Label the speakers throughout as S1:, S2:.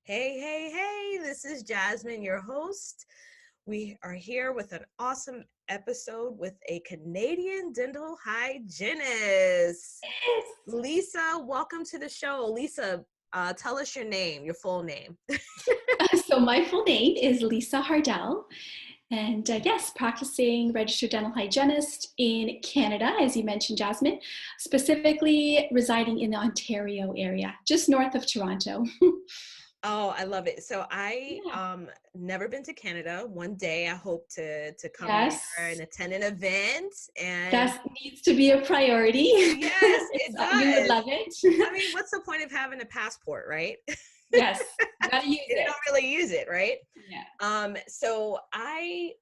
S1: Hey, hey, hey, this is Jasmine, your host. We are here with an awesome episode with a Canadian dental hygienist. Lisa, welcome to the show. Lisa, tell us your name, your full name.
S2: So my full name is Lisa Hardill, and yes, practicing registered dental hygienist in Canada, as you mentioned, Jasmine, specifically residing in the Ontario area, just north of Toronto.
S1: Oh, I love it. So I
S2: Yeah.
S1: never been to Canada. One day I hope to come there and
S2: Yes,
S1: attend an event. And
S2: that needs to be a priority.
S1: yes, it
S2: You would
S1: does.
S2: love it.
S1: I mean, what's the point of having a passport, right?
S2: Yes, gotta use
S1: You
S2: it.
S1: don't really use it, right?
S2: Yeah.
S1: Um, so I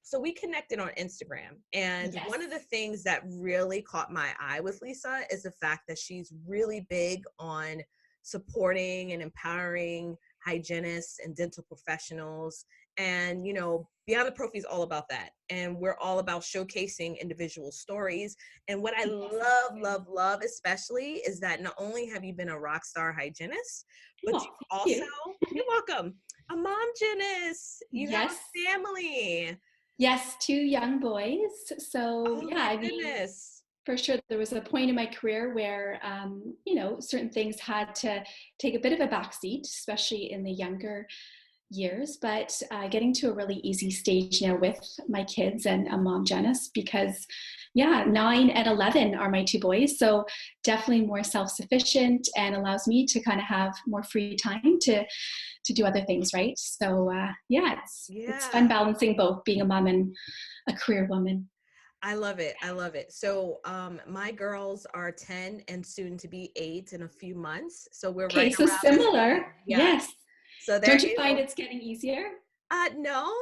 S1: so we connected on Instagram, and
S2: Yes.
S1: one of the things that really caught my eye with Lisa is the fact that she's really big on supporting and empowering hygienists and dental professionals. And Beyond the Prophy is all about that, and we're all about showcasing individual stories. And what I love especially is that not only have you been a rock star hygienist, but
S2: Oh,
S1: you
S2: thank
S1: also,
S2: you.
S1: you're welcome, a mom hygienist. You have
S2: Yes.
S1: a family.
S2: Yes, two young boys. So
S1: Oh
S2: yeah,
S1: my
S2: I mean,
S1: goodness.
S2: for sure, there was a point in my career where, certain things had to take a bit of a backseat, especially in the younger years. But getting to a really easy stage now with my kids and a mom, Janice, because, yeah, 9 and 11 are my two boys. So definitely more self-sufficient and allows me to kind of have more free time to do other things, right? So yeah, it's fun
S1: Yeah.
S2: balancing both being a mom and a career woman.
S1: I love it. I love it. So, my girls are 10 and soon to be 8 in a few months. So we're
S2: Okay,
S1: right
S2: so
S1: around the same.
S2: similar.
S1: Yeah.
S2: Yes.
S1: So they're
S2: Don't you find
S1: able.
S2: it's getting easier?
S1: No.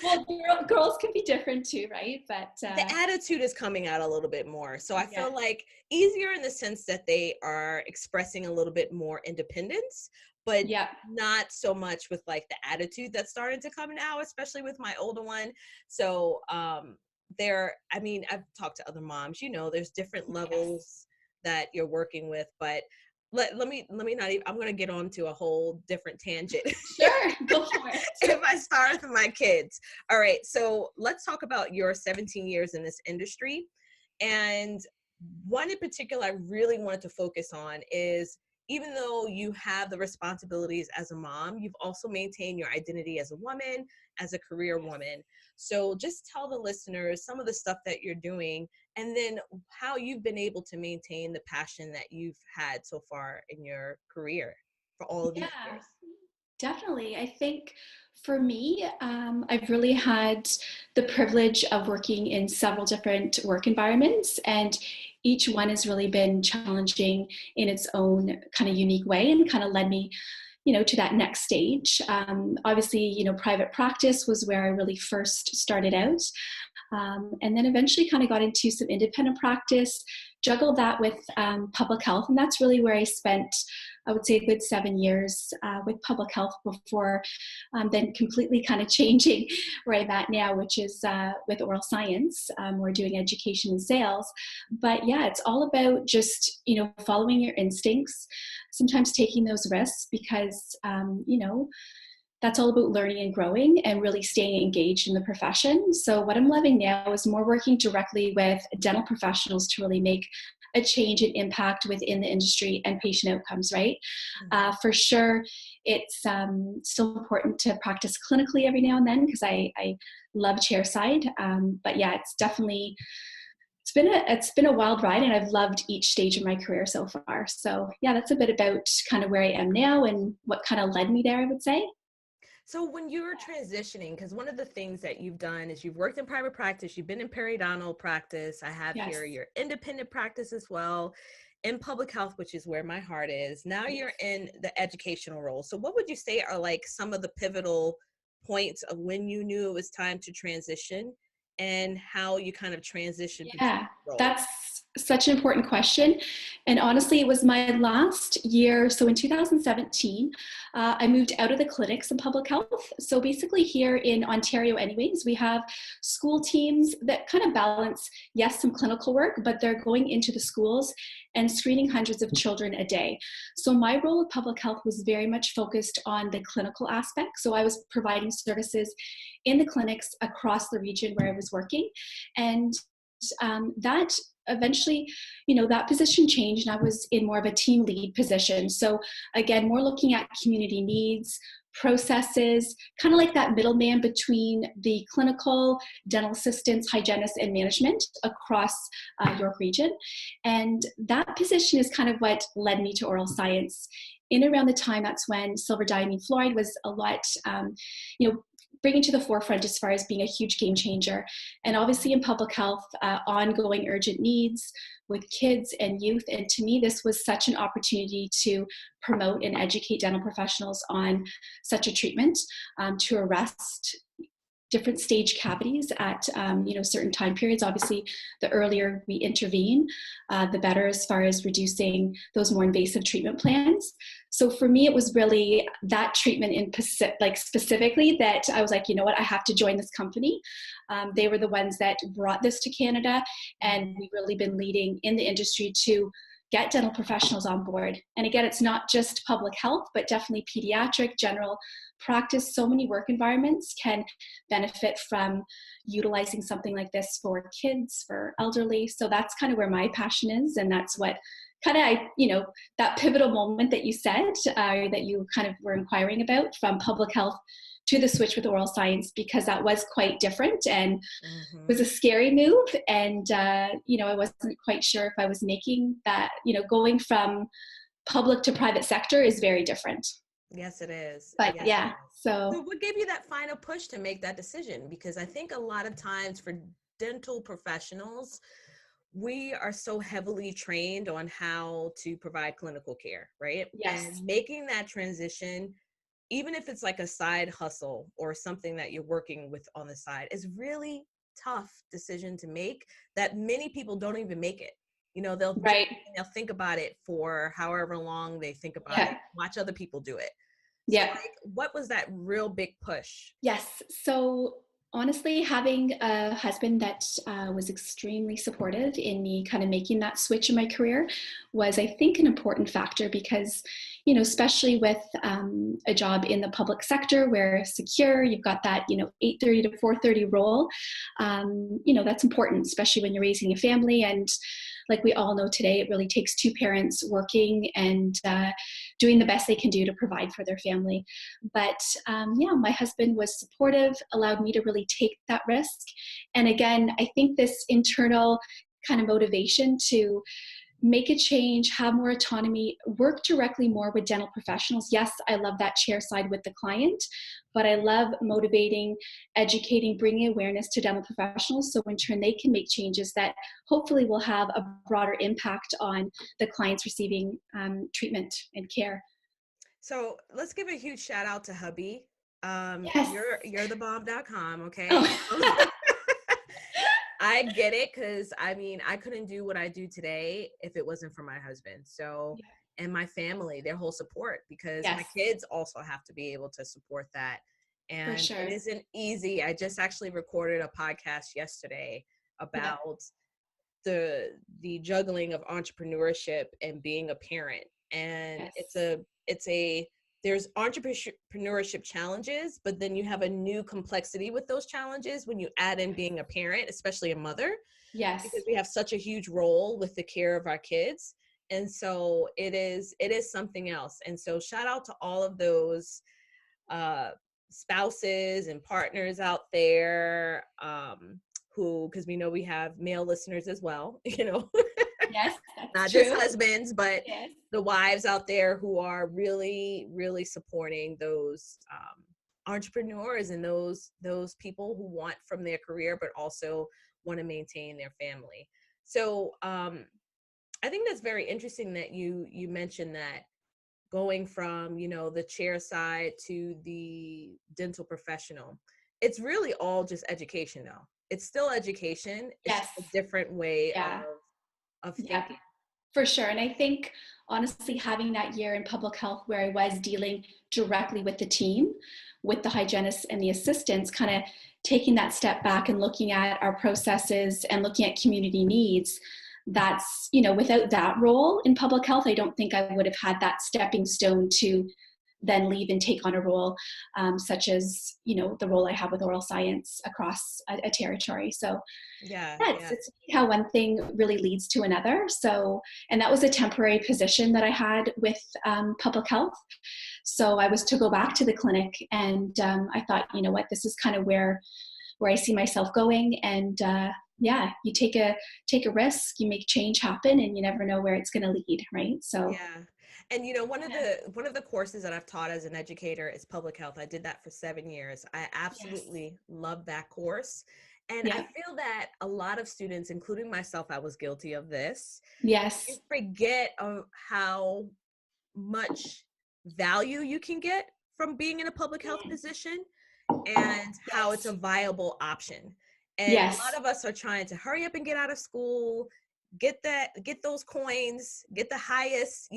S2: Well, girls can be different too, right? But
S1: The attitude is coming out a little bit more. So I
S2: yeah,
S1: feel like easier in the sense that they are expressing a little bit more independence, but
S2: yeah,
S1: not so much with like the attitude that's starting to come now, especially with my older one. So I mean, I've talked to other moms, there's different
S2: yes.
S1: levels that you're working with, but let me not even, I'm going to get on to a whole different tangent.
S2: Sure, go for it.
S1: If I start with my kids. All right. So let's talk about your 17 years in this industry. And one in particular I really wanted to focus on is, even though you have the responsibilities as a mom, you've also maintained your identity as a woman, as a career woman. So just tell the listeners some of the stuff that you're doing, and then how you've been able to maintain the passion that you've had so far in your career for all of
S2: Yeah,
S1: these years.
S2: definitely. I think for me, I've really had the privilege of working in several different work environments, and each one has really been challenging in its own kind of unique way and kind of led me to that next stage. Obviously, private practice was where I really first started out. And then eventually kind of got into some independent practice, juggled that with public health. And that's really where I spent, I would say, a good 7 years with public health before then completely kind of changing where I'm at now, which is with oral science. We're doing education and sales. But yeah, it's all about just, following your instincts, sometimes taking those risks because, that's all about learning and growing and really staying engaged in the profession. So what I'm loving now is more working directly with dental professionals to really make a change and impact within the industry and patient outcomes, right? For sure, it's still important to practice clinically every now and then because I love chairside. But yeah, it's been a wild ride, and I've loved each stage of my career so far. So yeah, that's a bit about kind of where I am now and what kind of led me there, I would say.
S1: So when you're transitioning, because one of the things that you've done is you've worked in private practice, you've been in periodontal practice. I have
S2: Yes.
S1: here your independent practice as well, in public health, which is where my heart is. Now you're in the educational role. So what would you say are like some of the pivotal points of when you knew it was time to transition, and how you kind of transitioned between
S2: Yeah,
S1: roles?
S2: that's such an important question. And honestly, it was my last year. So in 2017, I moved out of the clinics in public health. So basically, here in Ontario, anyways, we have school teams that kind of balance, yes, some clinical work, but they're going into the schools and screening hundreds of children a day. So my role with public health was very much focused on the clinical aspect. So I was providing services in the clinics across the region where I was working. And that eventually, that position changed and I was in more of a team lead position. So again, more looking at community needs, processes, kind of like that middleman between the clinical, dental assistants, hygienists, and management across York region. And that position is kind of what led me to oral science. In around the time, that's when silver diamine fluoride was a lot, bringing to the forefront as far as being a huge game changer. And obviously in public health, ongoing urgent needs with kids and youth. And to me, this was such an opportunity to promote and educate dental professionals on such a treatment, to arrest different stage cavities at certain time periods. Obviously, the earlier we intervene, the better as far as reducing those more invasive treatment plans. So for me, it was really that treatment in specifically that I was like, you know what, I have to join this company. They were the ones that brought this to Canada, and we've really been leading in the industry to get dental professionals on board. And again, it's not just public health, but definitely pediatric, general practice. So many work environments can benefit from utilizing something like this for kids, for elderly. So that's kind of where my passion is. And that's what kind of, that pivotal moment that you said, that you kind of were inquiring about, from public health to the switch with oral science, because that was quite different and it was a scary move. And, I wasn't quite sure if I was making that, going from public to private sector is very different.
S1: Yes, it is.
S2: But
S1: yes,
S2: yeah,
S1: so what gave you that final push to make that decision? Because I think a lot of times for dental professionals, we are so heavily trained on how to provide clinical care, right?
S2: yes.
S1: And making that transition, even if it's like a side hustle or something that you're working with on the side, is really tough decision to make that many people don't even make it. They'll
S2: Right.
S1: they'll think about it for however long they think about
S2: Yeah.
S1: it, watch other people do it. So
S2: Yeah.
S1: like, what was that real big push?
S2: Yes. So honestly, having a husband that was extremely supportive in me kind of making that switch in my career was, I think, an important factor because, especially with a job in the public sector where secure, you've got that, 8:30 to 4:30 role, that's important, especially when you're raising a family. And like we all know today, it really takes two parents working and doing the best they can do to provide for their family. But my husband was supportive, allowed me to really take that risk. And again, I think this internal kind of motivation to make a change, have more autonomy, work directly more with dental professionals. Yes, I love that chair side with the client, but I love motivating, educating, bringing awareness to dental professionals so in turn they can make changes that hopefully will have a broader impact on the clients receiving treatment and care.
S1: So let's give a huge shout out to hubby.
S2: Yes.
S1: You're the bomb.com, okay?
S2: Oh.
S1: I get it, because I couldn't do what I do today if it wasn't for my husband. So, and my family, their whole support, because
S2: Yes.
S1: my kids also have to be able to support that. And
S2: For sure.
S1: it isn't easy. I just actually recorded a podcast yesterday about the juggling of entrepreneurship and being a parent. And there's entrepreneurship challenges, but then you have a new complexity with those challenges when you add in being a parent, especially a mother.
S2: Yes.
S1: Because we have such a huge role with the care of our kids. And so it is something else. And so shout out to all of those spouses and partners out there, who, because we know we have male listeners as well,
S2: Yes, that's
S1: not
S2: true.
S1: just husbands, but
S2: Yes.
S1: the wives out there who are really, really supporting those entrepreneurs and those people who want from their career, but also want to maintain their family. So I think that's very interesting that you mentioned that going from, the chair side to the dental professional. It's really all just education though. It's still education. It's
S2: Yes.
S1: just a different way
S2: Yeah.
S1: of
S2: Yeah.
S1: thinking.
S2: For sure. And I think honestly, having that year in public health where I was dealing directly with the team, with the hygienists and the assistants, kind of taking that step back and looking at our processes and looking at community needs, that's, without that role in public health, I don't think I would have had that stepping stone to then leave and take on a role such as, the role I have with oral science across a territory. So
S1: Yeah,
S2: yeah,
S1: yeah.
S2: it's how one thing really leads to another. So, and that was a temporary position that I had with public health. So I was to go back to the clinic, and I thought, you know what, this is kind of where I see myself going. And yeah, you take a risk, you make change happen, and you never know where it's going to lead, right? So
S1: Yeah. And one of the courses that I've taught as an educator is public health. I did that for 7 years. I
S2: yes,
S1: absolutely love that course. And I
S2: yeah,
S1: feel that a lot of students, including myself, I was guilty of this. You
S2: yes,
S1: forget of how much value you can get from being in a public health position and how it's a
S2: yes,
S1: viable option. And a lot
S2: yes,
S1: of us are trying to hurry up and get out of school, get those coins, get the highest,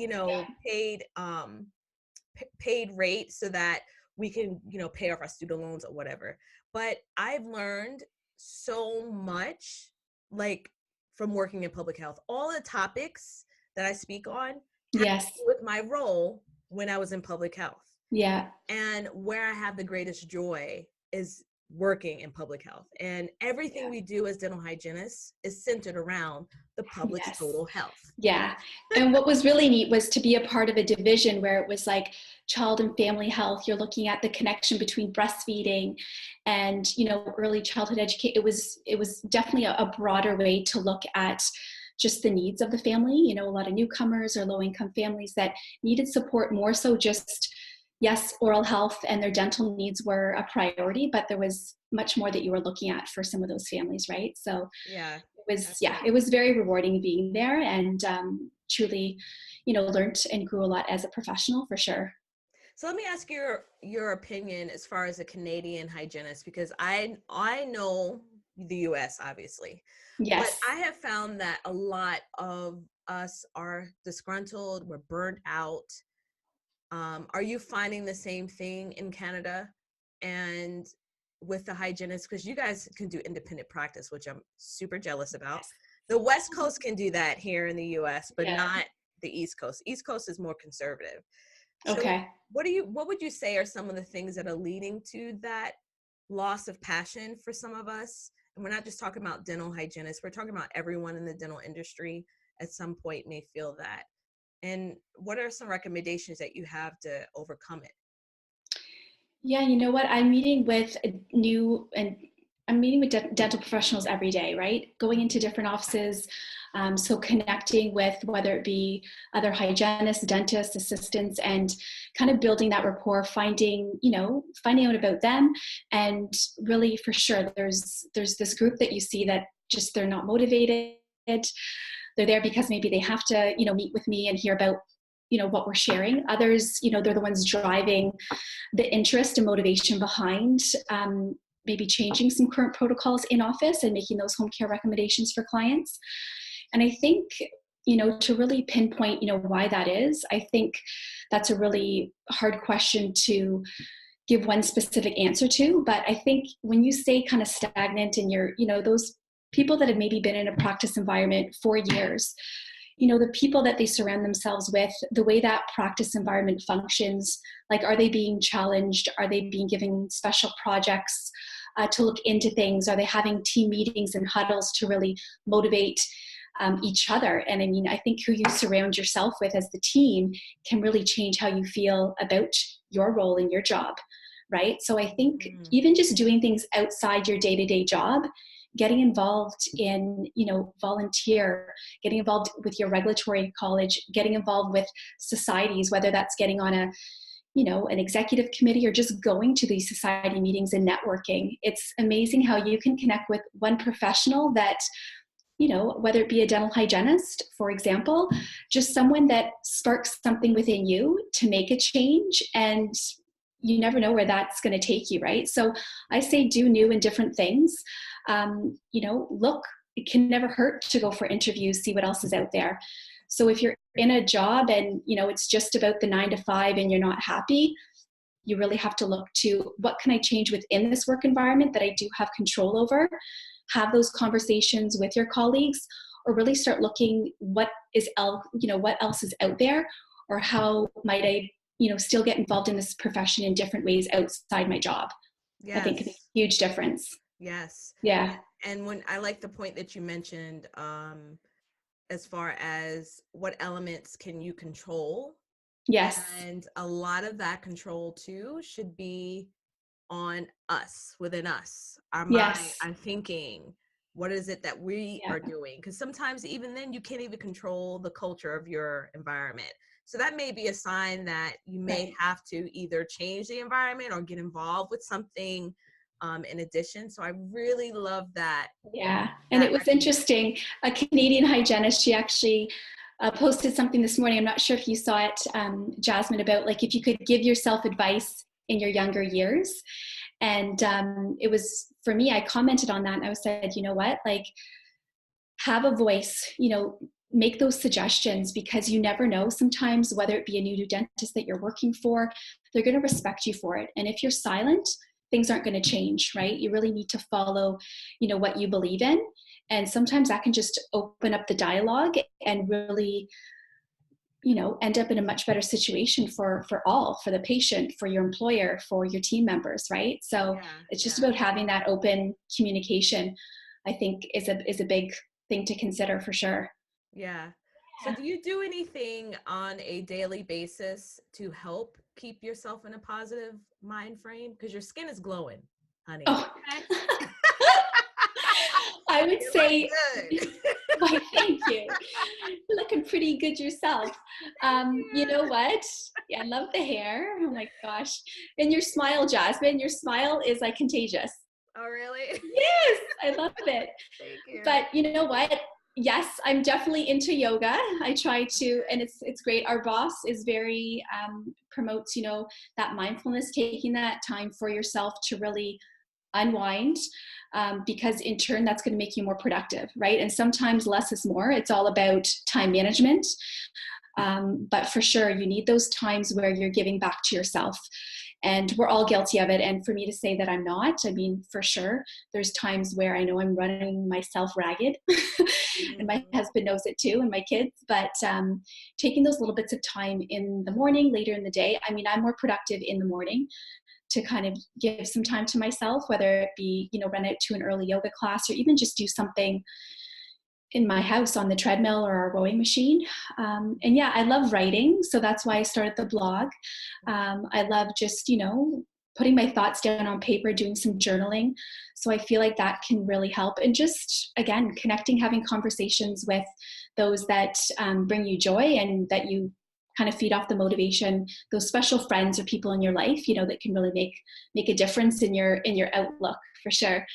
S1: paid rate so that we can, pay off our student loans or whatever. But I've learned so much, like, from working in public health. All the topics that I speak on have to
S2: yes,
S1: do with my role when I was in public health.
S2: yeah,
S1: And where I have the greatest joy is working in public health. And everything
S2: yeah,
S1: we do as dental hygienists is centered around the public's
S2: yes.
S1: total health.
S2: Yeah. And what was really neat was to be a part of a division where it was like child and family health. You're looking at the connection between breastfeeding and, early childhood education. It was definitely a broader way to look at just the needs of the family. A lot of newcomers or low income families that needed support more so just, yes, oral health and their dental needs were a priority, but there was much more that you were looking at for some of those families, right? So
S1: Yeah,
S2: it
S1: absolutely.
S2: was very rewarding being there, and truly, learned and grew a lot as a professional for sure.
S1: So let me ask your opinion as far as a Canadian hygienist, because I know the US obviously, but
S2: Yes.
S1: I have found that a lot of us are disgruntled, we're burnt out. Are you finding the same thing in Canada and with the hygienist? Because you guys can do independent practice, which I'm super jealous about.
S2: Yes.
S1: The West Coast can do that here in the US, but
S2: Yeah.
S1: not the East Coast. East Coast is more conservative. So
S2: Okay.
S1: what would you say are some of the things that are leading to that loss of passion for some of us? And we're not just talking about dental hygienists, we're talking about everyone in the dental industry at some point may feel that. And what are some recommendations that you have to overcome it?
S2: Yeah, you know what? I'm meeting with dental professionals every day, right? Going into different offices. So connecting with whether it be other hygienists, dentists, assistants, and kind of building that rapport, finding out about them. And really for sure, there's this group that you see that just they're not motivated. They're there because maybe they have to, meet with me and hear about, what we're sharing. Others, they're the ones driving the interest and motivation behind maybe changing some current protocols in office and making those home care recommendations for clients. And I think, to really pinpoint, why that is, I think that's a really hard question to give one specific answer to. But I think when you stay kind of stagnant and you're, those people that have maybe been in a practice environment for years, the people that they surround themselves with, the way that practice environment functions, like, are they being challenged? Are they being given special projects to look into things? Are they having team meetings and huddles to really motivate each other? And I mean, I think who you surround yourself with as the team can really change how you feel about your role in your job, right? So I think
S1: Mm,
S2: even just doing things outside your day-to-day job, getting involved in, volunteer, getting involved with your regulatory college, getting involved with societies, whether that's getting on an executive committee or just going to these society meetings and networking. It's amazing how you can connect with one professional that, whether it be a dental hygienist, for example, just someone that sparks something within you to make a change, and you never know where that's going to take you, right? So I say do new and different things. Look, it can never hurt to go for interviews, see what else is out there. So if you're in a job and, it's just about the 9 to 5 and you're not happy, you really have to look to what can I change within this work environment that I do have control over, have those conversations with your colleagues, or really start looking what else is out there, or how might I, still get involved in this profession in different ways outside my job. I think can make
S1: Yes.
S2: a huge difference.
S1: Yes.
S2: Yeah.
S1: And when I like the point that you mentioned, as far as what elements can you control,
S2: Yes.
S1: and a lot of that control too should be on us, within us, our mind,
S2: Yes.
S1: our thinking. What is it that we
S2: Yeah.
S1: are doing? Because sometimes even then you can't even control the culture of your environment. So that may be a sign that you may
S2: Right.
S1: have to either change the environment or get involved with something in addition. So I really love that.
S2: Yeah. And
S1: That
S2: it was interesting. A Canadian hygienist, she actually posted something this morning. I'm not sure if you saw it, Jasmine, about like if you could give yourself advice in your younger years. And it was, for me, I commented on that and I said, you know what, like, have a voice, make those suggestions, because you never know sometimes, whether it be a new dentist that you're working for, they're going to respect you for it. And if you're silent, things aren't going to change, right? You really need to follow, what you believe in. And sometimes that can just open up the dialogue and really, end up in a much better situation for all, for the patient, for your employer, for your team members, right? So it's just about having that open communication, I think is a big thing to consider for sure.
S1: Yeah. So do you do anything on a daily basis to help keep yourself in a positive mind frame? Because your skin is glowing, honey.
S2: Oh,
S1: Okay.
S2: I would
S1: You
S2: say,
S1: look good.
S2: why, thank you. You're looking pretty good yourself. You know what? Yeah, I love the hair. Oh my gosh. And your smile, Jasmine, your smile is like contagious.
S1: Oh, really?
S2: Yes, I love it.
S1: Thank you.
S2: But you know what? Yes, I'm definitely into yoga. I try to, and it's great. Our boss is very promotes, that mindfulness, taking that time for yourself to really unwind, because in turn that's going to make you more productive, right? And sometimes less is more. It's all about time management. But for sure, you need those times where you're giving back to yourself. And we're all guilty of it. And for me to say that I'm not, I mean, for sure, there's times where I know I'm running myself ragged. And my husband knows it too, and my kids. But taking those little bits of time in the morning, later in the day, I mean, I'm more productive in the morning, to kind of give some time to myself, whether it be, run out to an early yoga class, or even just do something in my house on the treadmill or a rowing machine. And yeah, I love writing. So that's why I started the blog. I love just, putting my thoughts down on paper, doing some journaling. So I feel like that can really help. And just, again, connecting, having conversations with those that bring you joy and that you kind of feed off the motivation, those special friends or people in your life, that can really make a difference in your outlook, for sure.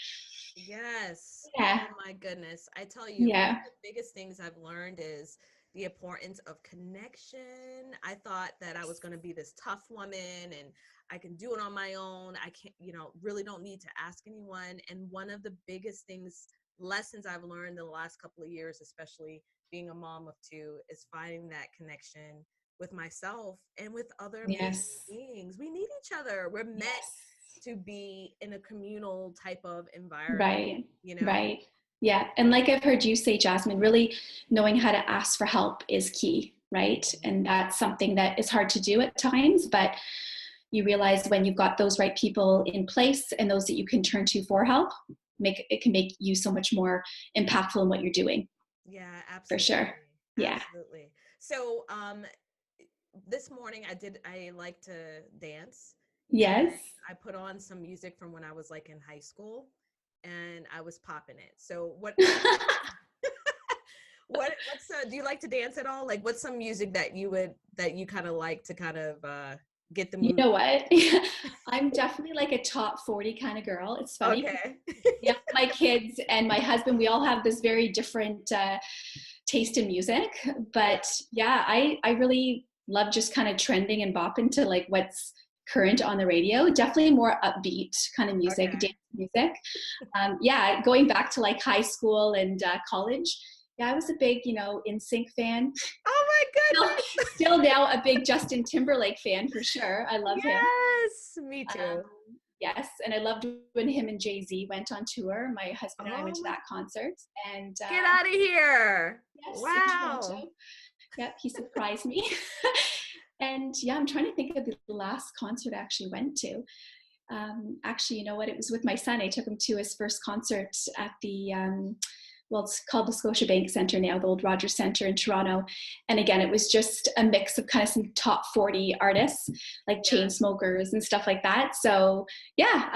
S1: Yes.
S2: Yeah.
S1: Oh my goodness. I tell you, one of
S2: Yeah.
S1: the biggest things I've learned is the importance of connection. I thought that I was going to be this tough woman and I can do it on my own. I can't, really don't need to ask anyone. And one of the biggest lessons I've learned in the last couple of years, especially being a mom of two, is finding that connection with myself and with other amazing
S2: Yes.
S1: beings. We need each other. We're meant
S2: Yes.
S1: to be in a communal type of environment,
S2: Right.
S1: you know?
S2: Right. Yeah. And like I've heard you say, Jasmine, really knowing how to ask for help is key, right? And that's something that is hard to do at times, but you realize when you've got those right people in place and those that you can turn to for help, it can make you so much more impactful in what you're doing.
S1: Yeah,
S2: For
S1: absolutely.
S2: sure. Yeah.
S1: Absolutely. So, this morning I like to dance, and
S2: Yes.
S1: I put on some music from when I was like in high school, and I was popping it. So do you like to dance at all? Like, what's some music that you kind of like to kind of get the
S2: You
S1: mood?
S2: know what? I'm definitely like a top 40 kind of girl. It's funny.
S1: Okay.
S2: Yeah, my kids and my husband, we all have this very different taste in music. But yeah, I really love just kind of trending and bopping to like what's current on the radio. Definitely more upbeat kind of music,
S1: Okay.
S2: dance music. Yeah, going back to like high school and college, Yeah, I was a big, NSYNC fan.
S1: Oh my
S2: Still,
S1: goodness.
S2: still now a big Justin Timberlake fan for sure. I love him.
S1: Yes, me
S2: Um,
S1: too.
S2: yes, and I loved when him and Jay-Z went on tour. My husband and I went
S1: Oh
S2: to
S1: my,
S2: that concert, and
S1: get out of here.
S2: yes, in
S1: Wow.
S2: Toronto. Yep, he surprised me. And yeah, I'm trying to think of the last concert I actually went to. Actually, you know what? It was with my son. I took him to his first concert at the well, it's called the Scotiabank Centre now, the old Rogers Centre in Toronto. And again, it was just a mix of kind of some top 40 artists, like
S1: Yeah.
S2: Chainsmokers and stuff like that. So yeah,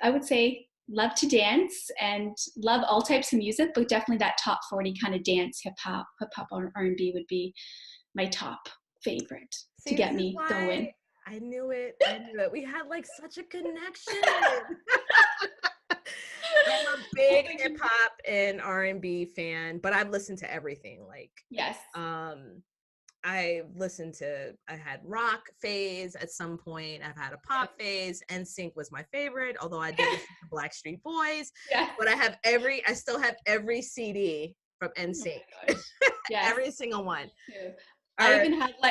S2: I would say love to dance and love all types of music, but definitely that top 40 kind of dance, hip hop or R&B would be my top favorite to
S1: See,
S2: get
S1: this is
S2: me
S1: why
S2: going.
S1: I knew it. I knew it. We had like such a connection. I'm a
S2: Oh
S1: big
S2: my
S1: hip
S2: goodness.
S1: hop and R&B fan, but I've listened to everything. Like,
S2: Yes.
S1: um, I had rock phase at some point. I've had a pop
S2: Yep.
S1: phase. NSYNC was my favorite, although I did listen to Blackstreet Boys.
S2: Yes.
S1: But I still have every CD from
S2: Oh
S1: NSYNC,
S2: my gosh. Yes.
S1: every single one.
S2: Me too.
S1: All right.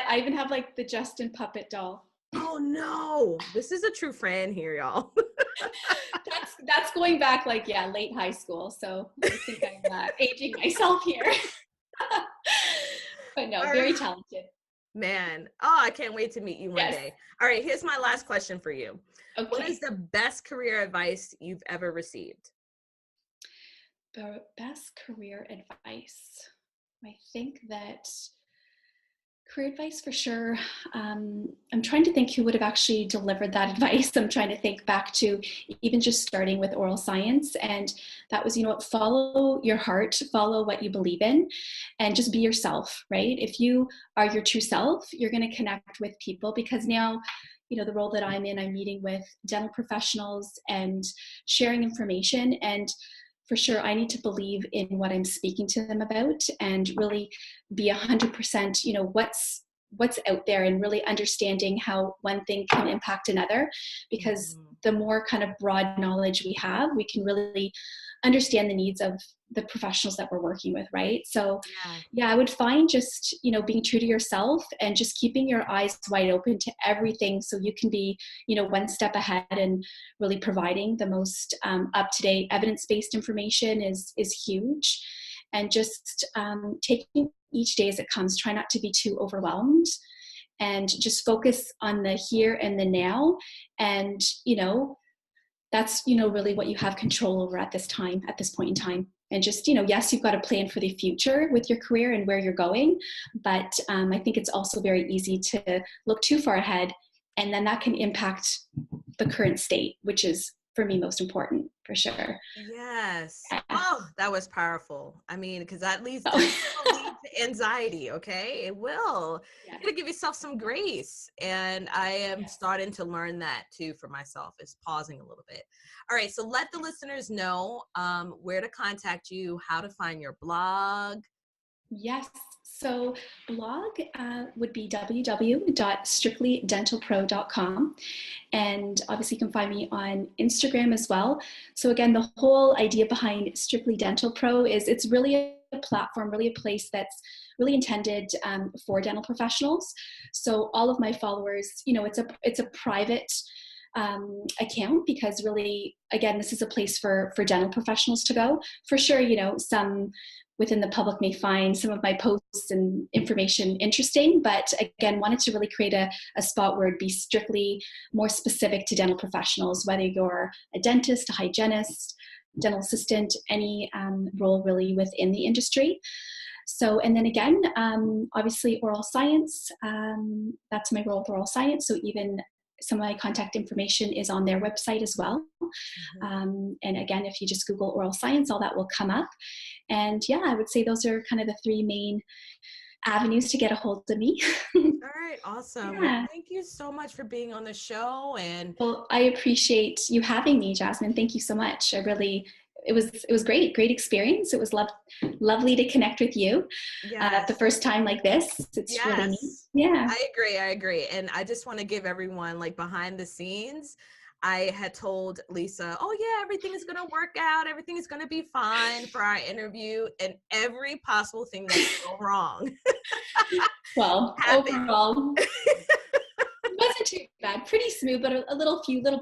S2: I even have like the Justin puppet doll.
S1: Oh no, this is a true friend here, y'all.
S2: That's going back like, yeah, late high school. So I think I'm aging myself here. But no,
S1: All
S2: very
S1: right.
S2: talented.
S1: Man, oh, I can't wait to meet you one
S2: Yes.
S1: day. All right, here's my last question for you. What is
S2: Okay.
S1: the best career advice you've ever received?
S2: The best career advice. I think that career advice for sure. I'm trying to think who would have actually delivered that advice. I'm trying to think back to even just starting with oral science. And that was, follow your heart, follow what you believe in, and just be yourself, right? If you are your true self, you're going to connect with people because now, the role that I'm in, I'm meeting with dental professionals and sharing information. And for sure, I need to believe in what I'm speaking to them about and really be 100%, what's out there and really understanding how one thing can impact another. Because
S1: Mhm.
S2: the more kind of broad knowledge we have, we can really understand the needs of the professionals that we're working with, right? So
S1: Yeah.
S2: yeah, I would find just, being true to yourself and just keeping your eyes wide open to everything so you can be, one step ahead and really providing the most up-to-date evidence-based information is huge. And just taking each day as it comes, try not to be too overwhelmed and just focus on the here and the now. And, that's, really what you have control over at this point in time. And just, yes, you've got a plan for the future with your career and where you're going. But I think it's also very easy to look too far ahead. And then that can impact the current state, which is for me most important for sure.
S1: Yes.
S2: Yeah.
S1: Oh, that was powerful. I mean, because that
S2: So,
S1: will lead to anxiety, okay? It will.
S2: yes,
S1: You gotta give yourself some grace. And I am
S2: yes.
S1: starting to learn that too for myself, is pausing a little bit. All right, so let the listeners know where to contact you, how to find your blog.
S2: Yes. So blog would be www.strictlydentalpro.com. And obviously you can find me on Instagram as well. So again, the whole idea behind Strictly Dental Pro is it's really a platform, really a place that's really intended for dental professionals. So all of my followers, it's a private account because really, again, this is a place for dental professionals to go. For sure, some within the public may find some of my posts and information interesting, but again, wanted to really create a spot where it'd be strictly more specific to dental professionals, whether you're a dentist, a hygienist, dental assistant, any role really within the industry. So, and then again, obviously oral science, that's my role with oral science. So even some of my contact information is on their website as well.
S1: Mhm.
S2: And again, if you just Google oral science, all that will come up. And yeah, I would say those are kind of the three main avenues to get a hold of me.
S1: All right, awesome. Well,
S2: Yeah.
S1: thank you so much for being on the show. And
S2: Well, I appreciate you having me, Jasmine. Thank you so much. It was great experience. It was lovely to connect with you. The
S1: yes.
S2: first time like this, it's really neat.
S1: Yes,
S2: Yeah.
S1: I agree. I agree. And I just want to give everyone like behind the scenes. I had told Lisa, oh yeah, everything is going to work out. Everything is going to be fine for our interview. And every possible thing that could go wrong
S2: Well,
S1: happened.
S2: overall, it wasn't too bad. Pretty smooth, but a little few little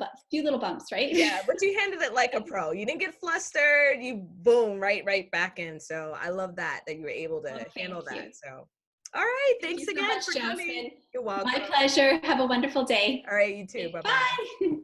S2: bumps, right?
S1: Yeah, but you handled it like a pro. You didn't get flustered. You boom, right back in. So I love that you were able to
S2: Well,
S1: handle
S2: thank
S1: that.
S2: you.
S1: So, all right.
S2: Thank you
S1: Thanks
S2: so
S1: again
S2: much,
S1: for coming.
S2: Jasmine.
S1: You're
S2: My
S1: welcome.
S2: pleasure. Have a wonderful day.
S1: All right, you too.
S2: Okay,
S1: Bye bye.
S2: bye.